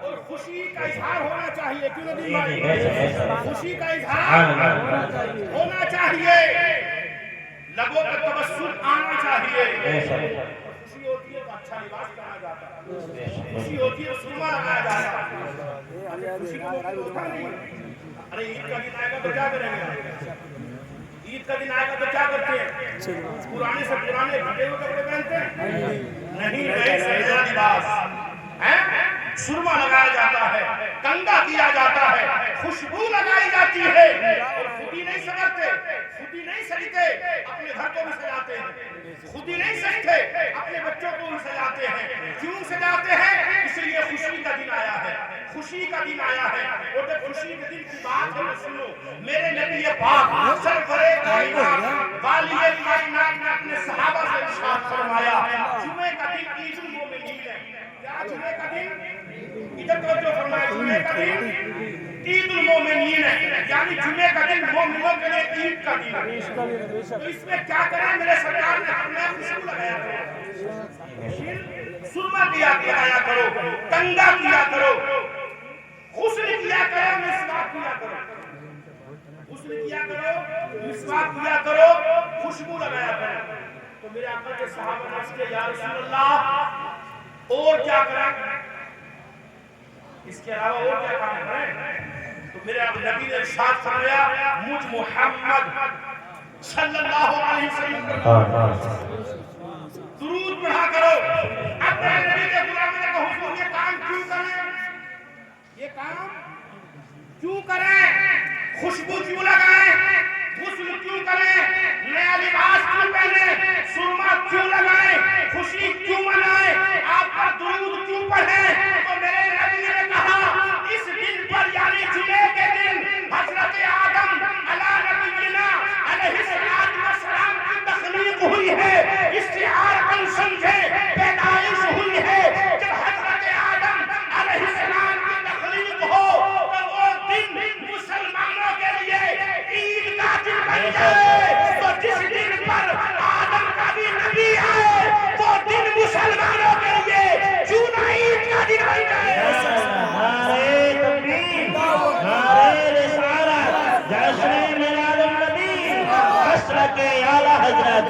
اور خوشی کا اظہار ہونا چاہیے، کیوں ندیم بھائی؟ خوشی کا اظہار ہونا چاہیے، لبوں پر تبسم آنا چاہیے۔ خوشی ہوتی ہے تو اچھا لباس پہنا جاتا ہے، خوشی ہوتی ہے تو سرما لگایا جاتا ہے۔ خوشی کا موقع ہوتا نہیں ہے۔ ارے عید کا دن آئے گا تو کیا کریں گے؟ عید کا دن آئے گا تو کیا کرتے ہیں؟ پرانے سے پرانے پھٹے ہوئے کپڑے پہنتے ہیں؟ نہیں، نئے سے نیا لباس، سرما لگایا جاتا ہے، کنگا کیا جاتا ہے، خوشبو لگائی جاتی ہے۔ اور خود ہی نہیں سجتے، خود ہی نہیں سجتے، اپنے گھر کو بھی سجاتے ہیں، خود ہی نہیں سجتے، اپنے بچوں کو بھی سجاتے ہیں۔ کیوں سجاتے ہیں؟ اس لیے خوشی کا دن آیا ہے، خوشی کا دن آیا ہے۔ اور جب خوشی کے دن کی بات ہے تو سنو، میرے نبی پاک سرور کائنات والی کائنات نے اپنے صحابہ سے ارشاد فرمایا، جمعے کا دن عید المومنین ہے۔ کیا جمعے کا دن؟ ادھر توجہ فرمائے، جمعے کا دن عید المومنین ہے، یعنی جمعے کا دن مومنوں کے لیے عید کا دن ہے۔ تو اس میں کیا کریں؟ میرے سرکار نے فرمایا خوشبو لگایا کرو، سرما کیا کرو، کنگا کیا کرو، غسل کیا کرو، مسواک کیا کرو، غسل کیا کرو، مسواک کیا کرو، خوشبو لگایا کرو۔ تو میرے آقا کے صحابہ نے عرض کیا، یا رسول اللہ اور کیا کریں؟ اس کے علاوہ اور کیا کام کریں؟ تو میرے نبی نے ارشاد فرمایا، مجھ محمد صلی اللہ علیہ وسلم درود پڑھا کرو۔ اپنے نبی کے غلاموں نے کہا حضور یہ کام کیوں کریں؟ یہ کام کیوں کریں؟ خوشبو کیوں لگائیں؟ غسل کیوں کریں؟ نیا لباس کیوں پہنیں؟ سرما کیوں لگائیں؟ خوشی کیوں منائیں؟ آپ کا درود کیوں پڑھیں؟ تو میرے نبی نے کہا اس دن پر یعنی جمعے کے دن حضرت آدم علیہ نبینا علیہ السلام کی تخلیق ہوئی ہے، استعارتاً سمجھے پیدائش ہوئی ہے۔ جب حضرت آدم علیہ السلام کی تخلیق ہو تو وہ دن مسلمانوں کے لیے عید کا دن بن جائے، تو جس دن پر آدم کا بھی نبی آئے وہ دن مسلمانوں کے لیے کیوں نہ عید کا دن بن جائے۔ نعرے تکبیر، نعرے رسالت، جشن میلاد النبی، حسرت اعلیٰ حضرت۔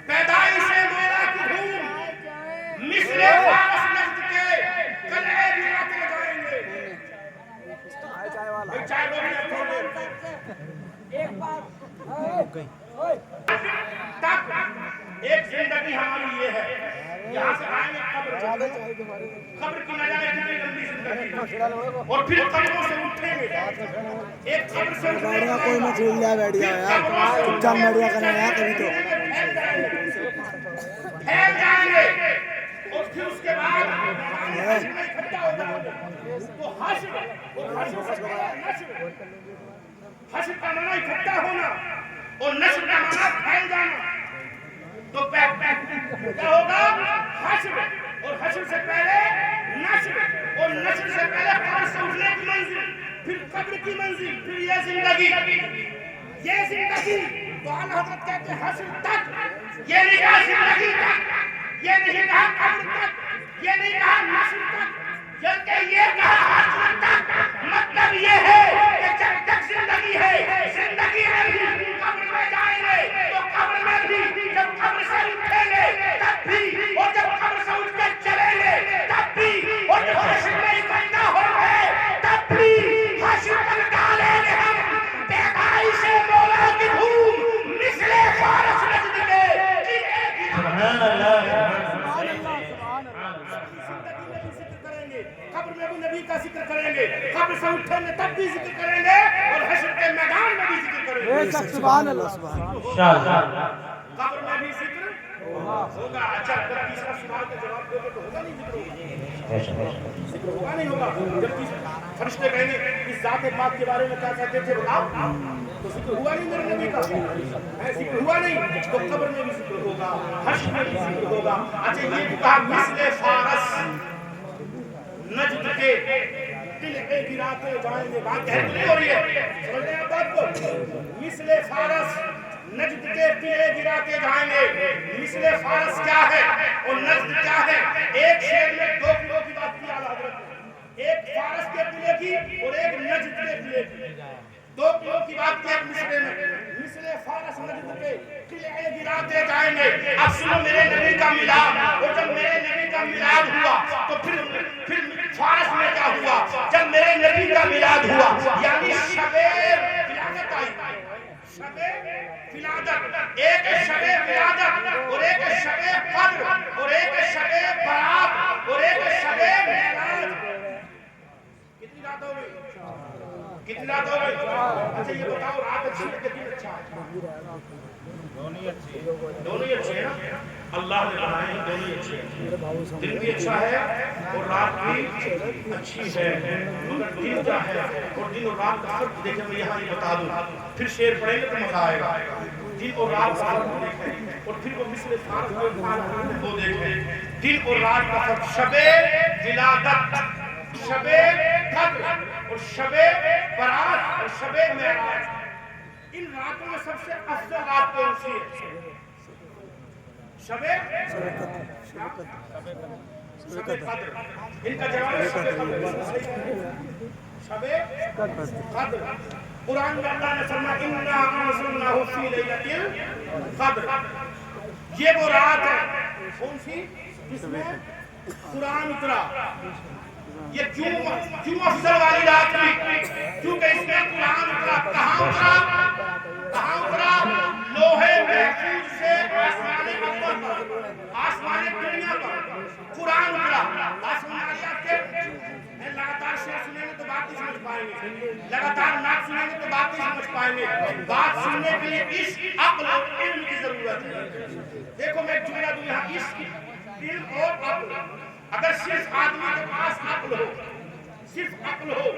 پیدائش مولا کی دھوم مثل فارس نجد کے قلعے گراتے جائیں گے۔ چائے لوگ نہیں چھوڑے، تب ایک زندگی ہماری یہ ہے، یہاں سے آئیں گے قبر کی نہ جانے کتنی لمبی زندگی، اور پھر قبروں سے اٹھیں گے، ایک قبر سے اٹھنے کے کوئی میں چھوڑ لیا بیٹھیا یار، چم بیٹھیا کرنا ہے کبھی تو پھیل جائیں گے، اور پھر اس کے بعد حشر میں اکٹھا ہو جائیں گے۔ تو حشر اور حشر سے پہلے نشر، حشر کا معنی اکٹھا ہونا اور نشر کا معنی پھیل جانا۔ تو کیا ہوگا؟ حشر، اور حشر سے پہلے نشر، اور نشر سے پہلے قبر سے اٹھنے کی منزل، پھر قبر کی منزل، پھر یہ زندگی، یہ زندگی تو اعلیٰ حضرت کہتے ہیں حشر تک، یہ نہیں کہا زندگی تک، یہ نہیں کہا قبر تک، یہ نہیں کہا نشر تک، بلکہ یہ کہا حشر تک۔ مطلب یہ ہے کہ جب تک زندگی ہے، زندگی میں بھی قبر میں جائیں گے تو قبر میں بھی، جب قبر سے اٹھیں گے تب بھی، اور جب قبر سے اٹھ کے چلیں گے تب بھی، اور جب حشر میں اکٹھا ہو گئے تب بھی، حشر تک ڈالیں گے ہم پیدائش مولا کی دھوم مثل فارس نجد کے قلعے سبحان اللہ۔ قبر میں بھی نبی کا ذکر کریں گے، قبر سے اٹھیں گے تب بھی ذکر کریں گے، اور حشر کے میدان میں بھی ذکر کریں گے۔ سبحان اللہ، سبحان انشاءاللہ قبر میں بھی ذکر ہوگا۔ اچھا اگر تیسرا سوال کا جواب دو گے تو ہوگا نہیں ذکر ہوگا؟ ذکر ہوگا نہیں ہوگا؟ جب فرشتے کہیں گے اس ذات پاک کے بارے میں کیا کہتے تھے بتاؤ، تو ذکر ہوا نہیں میرے نبی کا، ذکر ہوا نہیں، تو قبر میں بھی ذکر ہوگا، حشر میں بھی ذکر ہوگا۔ اچھا یہ کہا مثل فارس نجد کے قلعے گراتے جائیں گے، بات نہیں ہو رہی ہے، سمجھ رہے ہیں آپ بات کو؟ مثل فارس نجد کے قلعے گراتے جائیں گے. مثل فارس کیا ہے اور نجد کیا ہے؟ ایک شعر میں 2 قلعوں کی بات کی اعلیٰ حضرت نے. ایک فارس کے قلعے کی اور ایک نجد کے قلعے کی. 2 قلعوں کی بات کی ایک مصرے میں. مثل فارس نجد کے قلعے گراتے جائیں گے. اب سنو میرے نبی کا میلاد. اور جب میرے نبی کا میلاد ہوا تو پھر فارس میں کیا ہوا؟ جب میرے نبی کا میلاد ہوا یعنی شب ولادت آئی. شب ولادت, ایک شب ولادت اور ایک شب قدر اور ایک شب برات اور ایک شب معراج. کتنی رات ہو گئی؟ کتنی رات ہو گئی؟ اچھا یہ بتاؤ رات اچھی ہے کہ دن اچھا ہے؟ دونوں ہی اچھے ہیں. اللہ نے بنائے ہیں دونوں ہی اچھے ہیں. دن بھی اچھا ہے اور رات بھی اچھی ہے. مگر دن کیا ہے اور دن اور رات کا فرق دیکھیں. میں یہاں یہ بتا دوں, پھر شعر پڑھیں گے تو مزہ آئے گا. دن اور رات کا فرق دیکھیں اور پھر وہ مثل فارس وہ دیکھیں. دن اور رات کا فرق. شب ولادت, شب قدر اور شب برات اور شب معراج. ان راتوں میں سب سے افضل رات کون سی ہے؟ شب قدر. ان کا جواب ہے شب قدر. شب قدر. قرآن میں اللہ نے فرمایا اِنَّا أَنزَلْنَاهُ فِي لَيْلَةِ الْقَدْرِ. یہ وہ رات ہے کون سی جس میں قرآن اترا. یہ کیوں افضل والی رات ہوئی؟ کیونکہ اس میں قرآن اترا. کہاں اترا؟ کہاں اترا؟ لوہے محفوظ سے آسمان اول پر, آسمان دنیا پر قرآن اترا. آسمان آیات کے لگاتار شعر سنیں گے تو بات نہیں سمجھ پائیں گے. لگاتار نعت سنیں گے تو بات نہیں سمجھ پائیں گے. بات سننے کے لیے عشق, عقل اور علم کی ضرورت ہے. دیکھو میں ایک جملہ دوں یہاں, عشق, علم اور عقل. اگر صرف آدمی کے پاس عقل ہو, صرف عقل ہو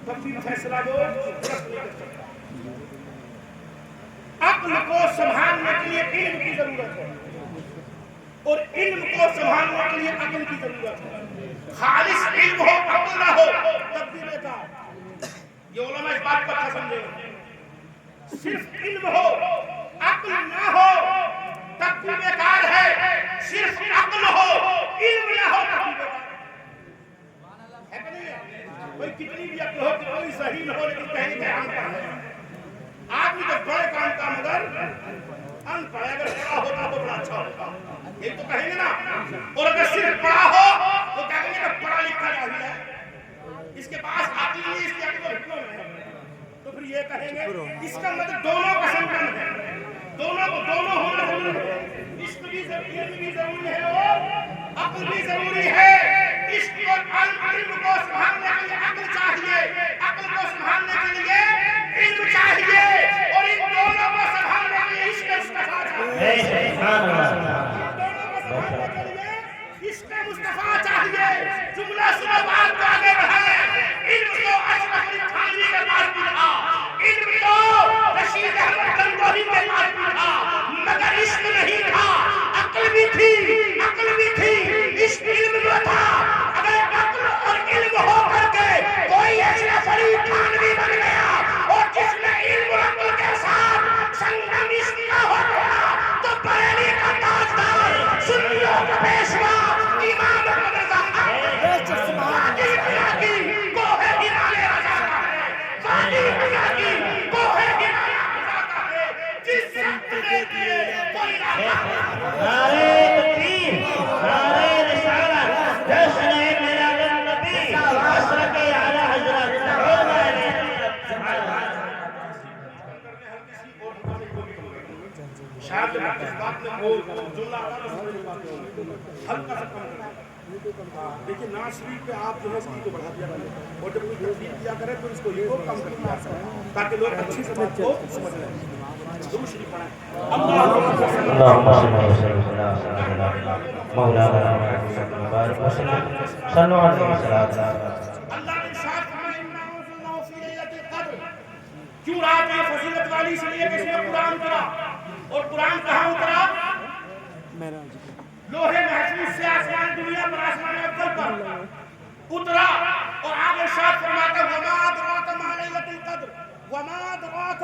تو پھر فیصلہ دو غلط نہیں کر سکتا. عقل کو سنبھالنے کے لیے علم کی ضرورت ہے اور علم کو سنبھالنے کے لیے عقل کی ضرورت ہے. خالص علم ہو عقل نہ ہو تب بھی بیکار. یہ علماء اس بات کو اچھا سمجھیں. صرف علم ہو عقل نہ ہو تب بھی بیکار ہے. صرف عقل ہو علم نہ ہو تب بھی بیکار ہے کہ نہیں ہے؟ کوئی کتنی بھی عقل ہو, کوئی صحیح نہ ہو لیکن کہیں کہ ان پڑھ ہے. آدمی تو بڑے کام کا مگر ان پڑھ ہے. اگر پڑھا ہوتا تو بڑا اچھا ہوتا. یہ تو کہیں گے نا. اور اگر صرف پڑھا ہو تو کہیں گے کہ پڑھا لکھا جاہل ہے, اس کے پاس عقل نہیں, اس کی عقل کو حکم ہے. تو پھر یہ کہیں گے اس کا مطلب دونوں کا سنگم ہے. دونوں ہونا ضروری ہے. عشق بھی ضروری ہے اور عقل بھی ضروری ہے. عشق اور علم کو سنبھالنے کے لیے عقل چاہیے, عقل کو سنبھالنے کے لیے علم چاہیے اور ان دونوں کو سنبھالنے کے لیے عشق مصطفیٰ چاہیے. عشق مصطفیٰ چاہیے. جملہ سنو بات کو آگے بڑھائیں. علم تو اشرف علی تھانوی کے پاس بھی تھا, علم تو رشید احمد گنگوہی کے پاس بھی تھا, مگر عشق نہیں تھا. عقل بھی تھی, عقل بھی تھی, عشق علم جو تھا. اگر عقل اور علم ہو کر کے کوئی اشرف علی تھانوی بن گیا اور جس میں علم اور عقل کے ساتھ سنگم عشق کا ہو گیا تو بریلی کا تاجدار, سنیوں کا پیشوا امام احمد رضا وادی دنیا کی کوہ ہمالیہ رضا کا ہے. وادی دنیا کی کوہ ہمالیہ رضا کا ہے. جس رخت نے دیے کوئی نعرہ تکبیر, نعرہ رسالت, جشن میلاد النبی, حضرت اعلیٰ حضرت شاید اس بات میں وہ جملہ ہلکا سا کم کرنا. لیکن نعت شریف پہ آپ جو ہے سبھی کو بڑھا دیا کریں اور جب کوئی تقریر کیا کرے تو اس کو یہ کم کر دیا کریں تاکہ لوگ اچھی سے بات کو سمجھ لیں. درود شریف پڑھیں. اللهم صل وسلم على سيدنا مولانا محمد وبارك وسلم. صلوا عليه وسلم. اللہ نے ارشاد فرمایا اِنَّا أَنزَلْنَاهُ فِي لَيْلَةِ الْقَدْرِ. کیوں رات میں فضیلت والی اس لیے کہ اس میں قرآن اترا. اور قرآن کہاں اترا؟ لوہے محفوظ سے آسمان دنیا پر, آسمان اول پر اترا. اور آگے ارشاد فرماتا وَمَا أَدْرَاكَ مَا لَيْلَةُ الْقَدْرِ وَمَا أَدْرَاكَ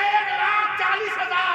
1,40,000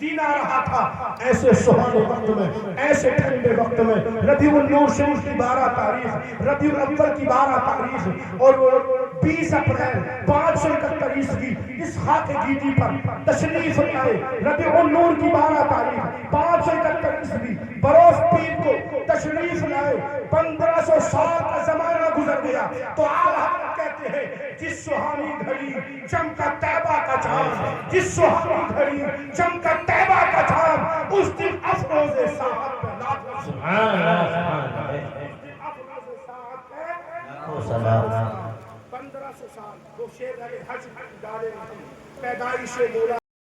دین آ رہا تھا. ایسے سہانے وقت میں, ایسے ٹھنڈے وقت میں ربیع النور شریف کی 12 تاریخ, ربیع الاول کی 12 تاریخ اور 20 اپریل 571 عیسوی اس خاک گیتی پر تشریف لائے. ربیع النور کی 12 تاریخ 571 عیسوی بروز پیر کو تشریف لائے. 1500 سال کا زمانہ گزر گیا تو آپ کہتے ہیں جس سہانی گھڑی چمکا طیبہ کا چاند, جس سہانی گھڑی چمکا طیبہ کا چاند, اس دن افروز ساعت پہ لاکھ سبحان اللہ, افروز ساعت پہ لاکھوں سلام. 1500 سال وہ شیر حج ڈالے پیدائش مولا